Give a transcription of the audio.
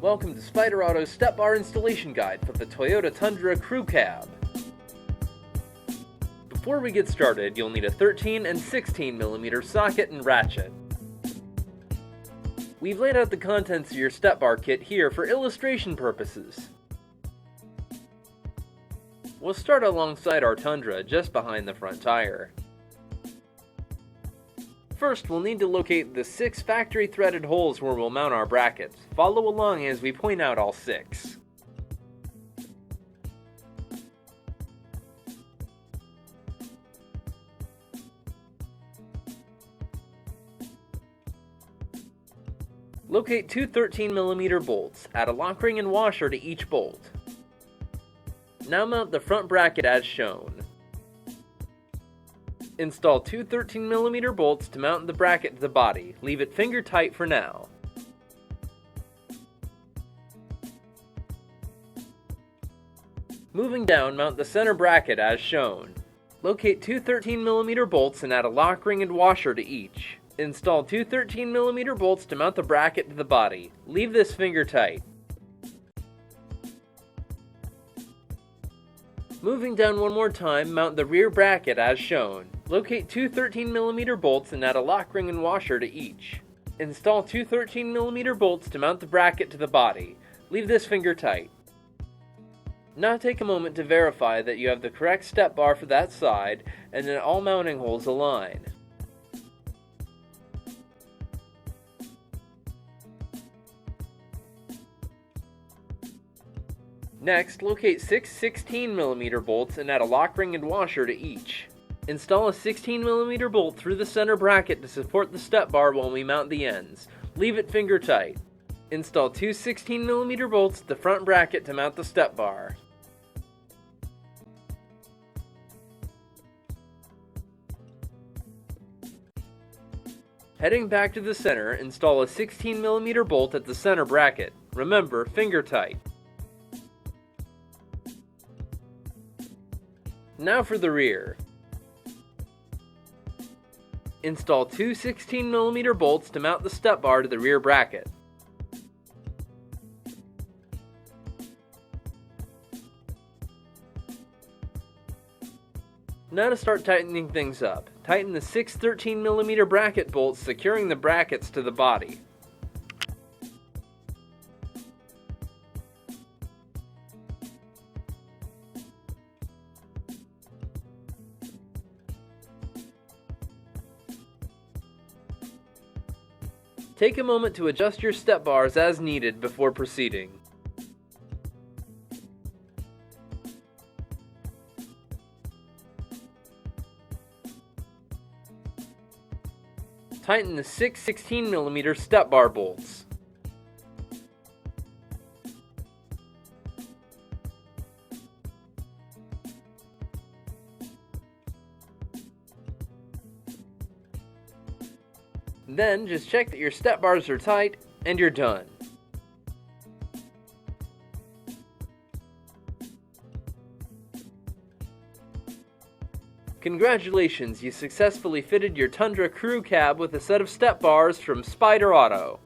Welcome to Spyder Auto's Step Bar Installation Guide for the Toyota Tundra Crew Cab. Before we get started, you'll need a 13 and 16mm socket and ratchet. We've laid out the contents of your step bar kit here for illustration purposes. We'll start alongside our Tundra, just behind the front tire. First, we'll need to locate the 6 factory threaded holes where we'll mount our brackets. Follow along as we point out all 6. Locate 2 13mm bolts. Add a lock ring and washer to each bolt. Now mount the front bracket as shown. Install 2 13mm bolts to mount the bracket to the body. Leave it finger tight for now. Moving down, mount the center bracket as shown. Locate 2 13mm bolts and add a lock ring and washer to each. Install 2 13mm bolts to mount the bracket to the body. Leave this finger tight. Moving down one more time, mount the rear bracket as shown. Locate 2 13mm bolts and add a lock ring and washer to each. Install 2 13mm bolts to mount the bracket to the body. Leave this finger tight. Now take a moment to verify that you have the correct step bar for that side and that all mounting holes align. Next, locate 6 16mm bolts and add a lock ring and washer to each. Install a 16mm bolt through the center bracket to support the step bar while we mount the ends. Leave it finger tight. Install 2 16mm bolts at the front bracket to mount the step bar. Heading back to the center, install a 16mm bolt at the center bracket. Remember, finger tight. Now for the rear. Install 2 16mm bolts to mount the step bar to the rear bracket. Now to start tightening things up. Tighten the 6 13mm bracket bolts securing the brackets to the body. Take a moment to adjust your step bars as needed before proceeding. Tighten the 6 16mm step bar bolts. Then, just check that your step bars are tight, and you're done. Congratulations, you successfully fitted your Tundra Crew Cab with a set of step bars from Spyder Auto.